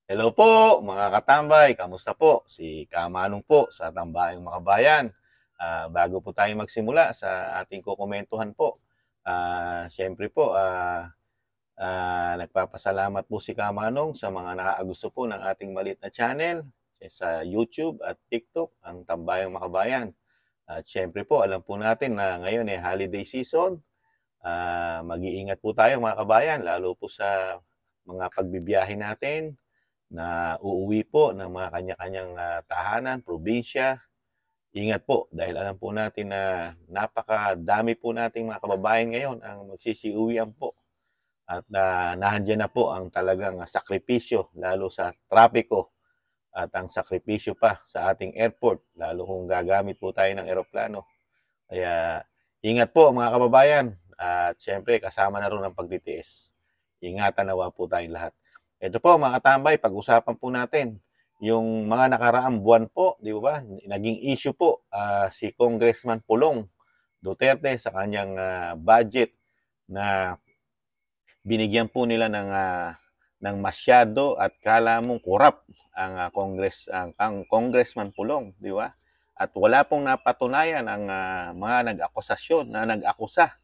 Hello po mga katambay, kamusta po? Si Kamanong po sa Tambayang Makabayan. Bago po tayo magsimula sa ating kukomentuhan po, siyempre po, nagpapasalamat po si Kamanong sa mga nakaagusto po ng ating maliit na channel sa YouTube at TikTok, ang Tambayang Makabayan. At siyempre po, alam po natin na ngayon holiday season. Mag-iingat po tayo mga kabayan, lalo po sa mga pagbibiyahe natin na uuwi po ng mga kanya-kanyang tahanan, probinsya. Ingat po dahil alam po natin na napakadami po nating mga kababayan ngayon ang magsisiuwian po. At nandiyan na po ang talagang sakripisyo lalo sa trapiko at ang sakripisyo pa sa ating airport lalo kung gagamit po tayo ng eroplano. Kaya ingat po mga kababayan at syempre kasama na rin ang pagtitiis. Ingatan nawa po tayong lahat. Ito po mga katambay, pag-usapan po natin yung mga nakaraang buwan po, di ba? Naging issue po si Congressman Pulong Duterte sa kanyang budget na binigyan po nila ng masyado at kala mong korap ang Congressman Pulong, di ba? At wala pong napatunayan ang mga nag-akusasyon na nag-akusa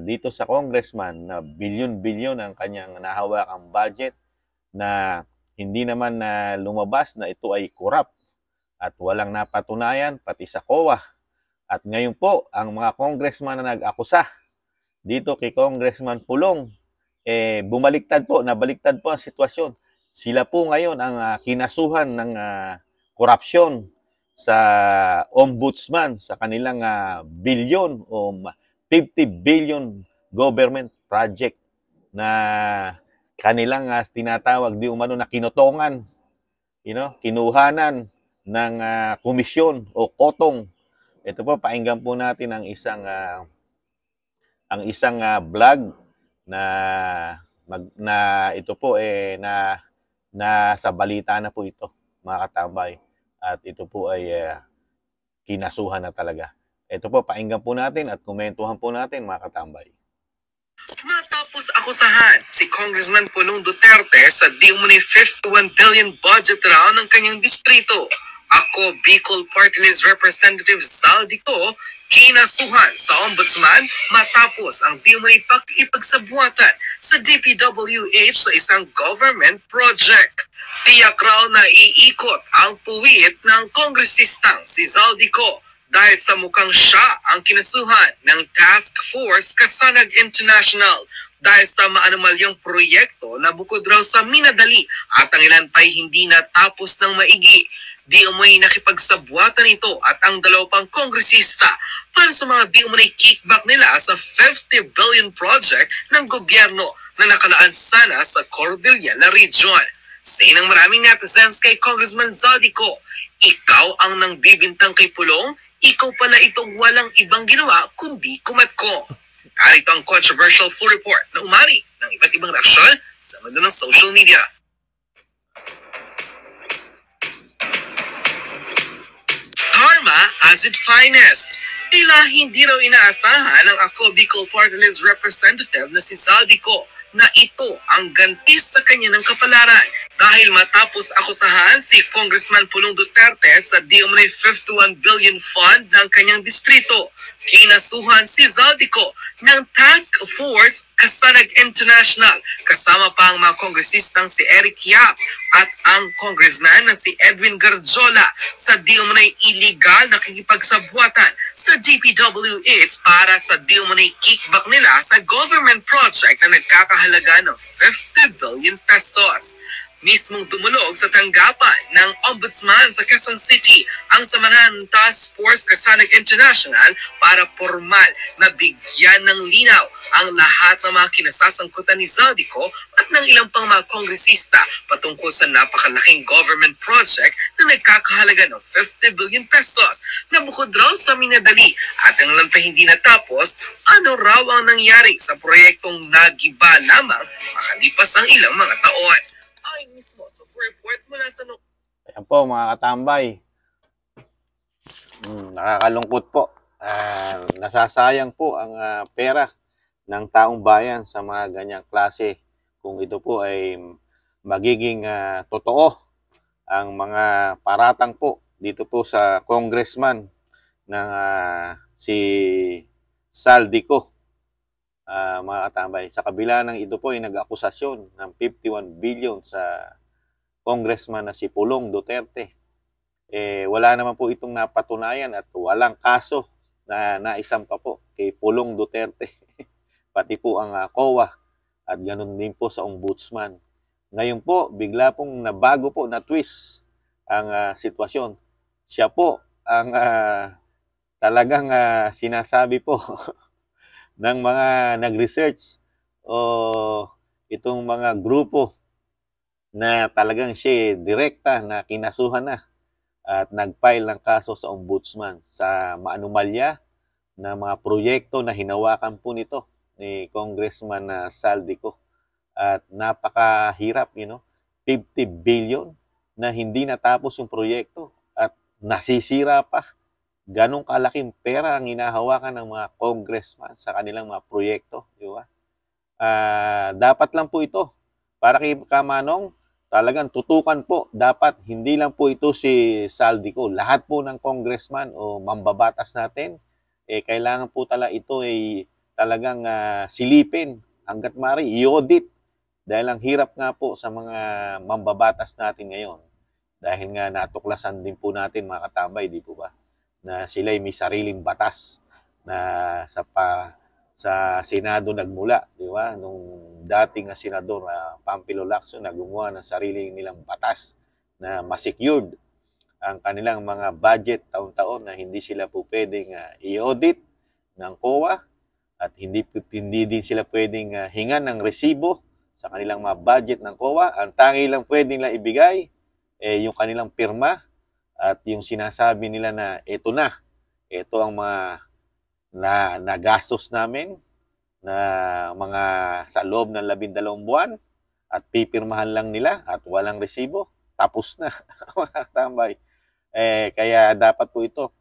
dito sa congressman na bilyon-bilyon ang kanyang nahawakang budget na hindi naman na lumabas na ito ay korap at walang napatunayan pati sa COA. At ngayon po, ang mga congressman na nag-akusa dito kay Congressman Pulong, bumaliktad po, nabaliktad po ang sitwasyon. Sila po ngayon ang kinasuhan ng korupsyon sa ombudsman sa kanilang bilyon o 50 billion government project na kanilang tinatawag di umano na kinotongan, kinuhanan ng komisyon o kotong. Ito po, painggan po natin ang isang vlog na ito po na sa balita na po ito, mga katambay. At ito po ay kinasuhan na talaga. Ito po, painggan po natin at komentuhan po natin mga katambay. Matapos akusahan si Congressman Pulong Duterte sa di umano'y 51 billion budget raw ng kanyang distrito. Ako, Bicol Party List Representative Zaldico, kinasuhan sa ombudsman matapos ang di umano'y pakikipagsabuatan sa DPWH sa isang government project. Tiyak raw na iikot ang puwit ng kongresistang si Zaldico dahil sa mukhang siya ang kinasuhan ng Task Force Kasanag International dahil sa maanumalyang proyekto na bukod raw sa minadali at ang ilan pa'y hindi natapos ng maigi. Di umay nakipagsabuatan ito at ang dalawa pang kongresista para sa mga di umay kickback nila sa 50 billion project ng gobyerno na nakalaan sana sa Cordillera Region. Sa inang maraming netizens kay Congressman Zaldico, ikaw ang nang bibintang kay Pulong, ikaw pala itong walang ibang ginawa kundi kumatko. Narito ang controversial full report na umani ng iba't ibang reaksyon sa mundo ng social media. Karma as its finest. Tila hindi raw inaasahan ng Ako Bicol Party List Representative na si Zaldico na ito ang ganti sa kanya ng kapalaran dahil matapos akusahan si Congressman Pulong Duterte sa di umano'y 51 billion fund ng kanyang distrito. Kinasuhan si Zaldico ng Task Force Kasanag International kasama pa ang mga kongresistang si Eric Yap at ang congressman na si Edwin Garjola sa di umano'y illegal na kikipagsabuatan sa DPWH para sa di umano'y kickback nila sa government project na nagkakahalaga ng 50 billion pesos. Mismong dumulog sa tanggapan ng ombudsman sa Quezon City ang samahan Task Force Kasanag International para formal na bigyan ng linaw ang lahat ng mga kinasasangkutan ni Zaldico at ng ilang pang mga kongresista patungkol sa napakalaking government project na nagkakahalaga ng 50 billion pesos na bukod raw sa minadali at ang ilan pa hindi natapos, ano raw ang nangyari sa proyektong nagiba lamang makalipas ang ilang mga taon. Ay mismo sa report mula sa Ayan po mga katambay. Nakakalungkot po. Nasasayang po ang pera ng taong bayan sa mga ganyang klase. Kung ito po ay magiging totoo ang mga paratang po dito po sa congressman ng si Saldico, mga katambay. Sa kabila ng ito po ay nag-akusasyon ng 51 billion sa congressman na si Pulong Duterte. Wala naman po itong napatunayan at walang kaso na naisampa po kay Pulong Duterte. Pati po ang COA at ganun din po sa ombudsman. Ngayon po, bigla pong nabago po, na twist ang sitwasyon. Siya po ang talagang sinasabi po ng mga nag-research o itong mga grupo na talagang siya direkta na kinasuhan na at nag-file ng kaso sa ombudsman sa maanumalya na mga proyekto na hinawakan po nito ni Congressman Saldico. At napakahirap, 50 billion na hindi natapos yung proyekto at nasisira pa. Ganong kalaking pera ang hinahawakan ng mga congressman sa kanilang mga proyekto, di ba? Dapat lang po ito para kay Kamanong, talagang tutukan po. Dapat hindi lang po ito si Saldico. Lahat po ng congressman o mambabatas natin, kailangan po ito ay talagang silipin hanggat maaari, i-audit. Dahil ang hirap nga po sa mga mambabatas natin ngayon. Dahil nga natuklasan din po natin, mga katambay, di po ba? Na sila may sariling batas na sa Senado nagmula, di ba? Nung dating senador Pampilo Lacson na gumawa ng sariling nilang batas na ma-secured ang kanilang mga budget taon-taon na hindi sila po pwedeng i-audit ng COA at hindi din sila pwedeng hingan ng resibo sa kanilang mga budget ng COA. Ang tangi lang pwedeng lang ibigay yung kanilang pirma at yung sinasabi nila na ito ang mga nagastos namin na mga sa loob ng 12 buwan at pipirmahan lang nila at walang resibo. Tapos na, mga tambay. Kaya dapat po ito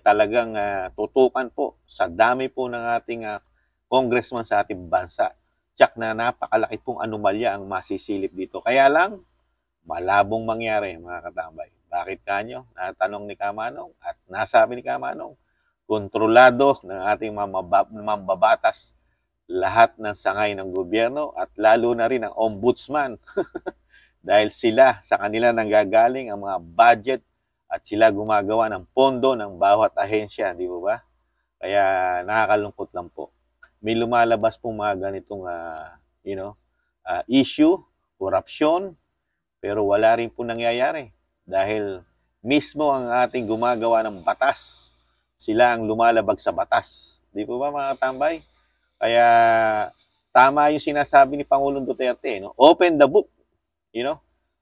talagang tutukan po sa dami po ng ating congressman sa ating bansa. Tsak na napakalaki pong anomalya ang masisilip dito. Kaya lang, malabong mangyari, mga katambay. Bakit kanyo? Natanong ni Kamanong at nasabi ni Kamanong, kontrolado ng ating mambabatas lahat ng sangay ng gobyerno at lalo na rin ang ombudsman. Dahil sila, sa kanila nanggagaling ang mga budget at sila gumagawa ng pondo ng bawat ahensya, di ba? Kaya nakakalungkot lang po. May lumalabas pong mga ganitong issue, korupsyon, pero wala rin po nangyayari dahil mismo ang ating gumagawa ng batas, sila ang lumalabag sa batas. Di po ba, mga tambay? Kaya tama yung sinasabi ni Pangulong Duterte, open the book,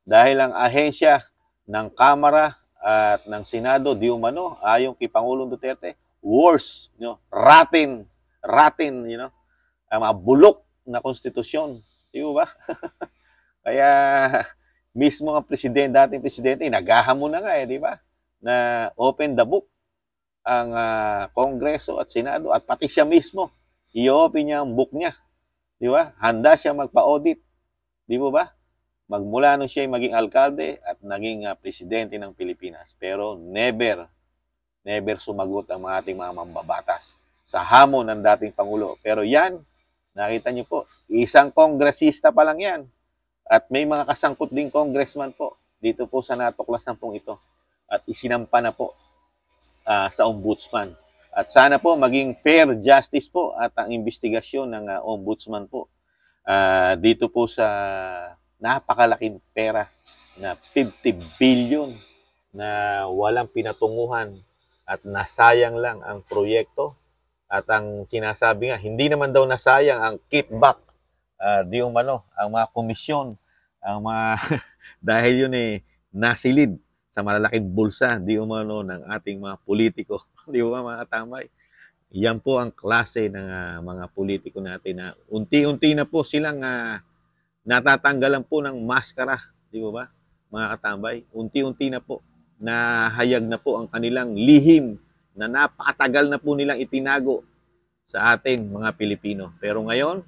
dahil ang ahensya ng Kamara at ng Senado, di umano, ayon kay Pangulong Duterte, worse, rotten, ang mga bulok na konstitusyon. Di ba? Kaya mismo ang dating presidente, naghahamon na nga di ba? Na open the book ang Kongreso at Senado at pati siya mismo, i-open niya ang book niya. Di ba? Handa siya magpa-audit. Di ba? Magmula nung siya maging alkalde at naging presidente ng Pilipinas. Pero never sumagot ang ating mga mambabatas sa hamon ng dating Pangulo. Pero yan, nakita niyo po, isang kongresista pa lang yan. At may mga kasangkot ding congressman po dito po sa natuklasan pong ito. At isinampa na po sa ombudsman. At sana po maging fair justice po at ang investigasyon ng ombudsman po dito po sa napakalaking pera na 50 billion na walang pinatunguhan at nasayang lang ang proyekto. At ang sinasabi nga, hindi naman daw nasayang ang kickback, di umano, ang mga komisyon, ang mga dahil yun nasilid sa malalaking bulsa, di umano, ng ating mga politiko. Di ba, mga tambay? Yan po ang klase ng mga politiko natin na unti-unti na po silang natatanggalan po ng maskara, di ba, mga katambay? Unti-unti na po, nahayag na po ang kanilang lihim na napakatagal na po nilang itinago sa ating mga Pilipino. Pero ngayon,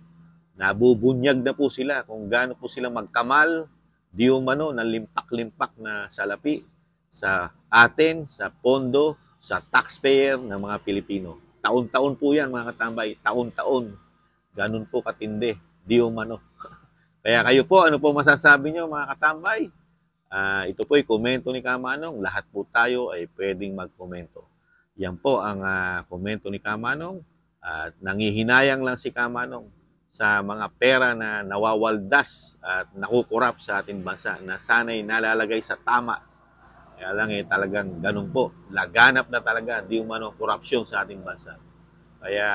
nabubunyag na po sila kung gaano po sila magkamal, di umano ng limpak-limpak na salapi sa atin, sa pondo, sa taxpayer ng mga Pilipino. Taon-taon po yan mga katambay, taon-taon. Ganun po katindi, di umano. Kaya kayo po, ano po masasabi nyo mga katambay? Ito po ay komento ni Kamanong. Lahat po tayo ay pwedeng magkomento. Yan po ang komento ni Kamanong. Nangihinayang lang si Kamanong sa mga pera na nawawaldas at nakukurap sa ating bansa na sana'y nalalagay sa tama. Kaya lang talagang ganun po. Laganap na talaga di umano korupsyon sa ating bansa. Kaya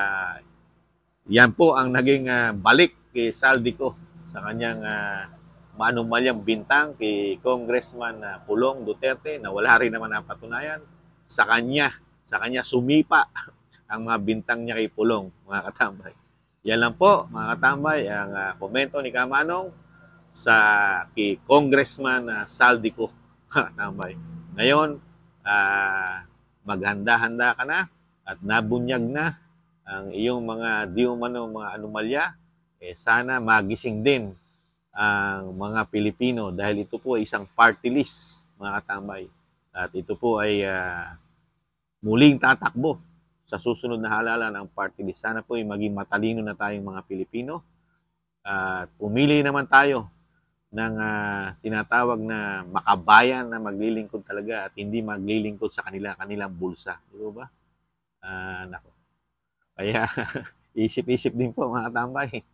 yan po ang naging balik kay Saldico sa kanyang maanumalyang bintang kay Congressman Pulong Duterte na wala rin naman napatunayan. Sa kanya sumipa ang mga bintang niya kay Pulong, mga katambay. Yan lang po, mga katambay, ang komento ni Kamanong sa kay Congressman Saldico, mga katambay. Ngayon, maghanda-handa ka na at nabunyag na ang iyong mga di umano mga anomalya. Sana magising din ang mga Pilipino dahil ito po ay isang party list, mga katambay. At ito po ay muling tatakbo sa susunod na halalan ng party list. Sana po ay maging matalino na tayong mga Pilipino. At pumili naman tayo ng tinatawag na makabayan na maglilingkod talaga at hindi maglilingkod sa kanilang bulsa. Di ba? Nako. Kaya isip-isip din po mga katambay.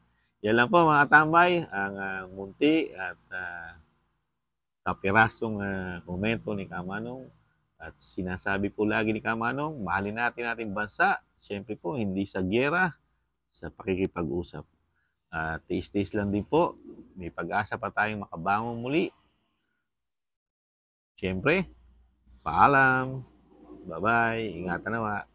Yan lang po mga katambay, ang munti at kapirasong komento ni Kamanong. At sinasabi po lagi ni Kamanong, mahalin natin ating bansa. Siyempre po, hindi sa gyera, sa pakikipag-usap. Tiis-tiis lang din po. May pag-asa pa tayong makabangon muli. Siyempre, paalam. Bye-bye. Ingatan nawa.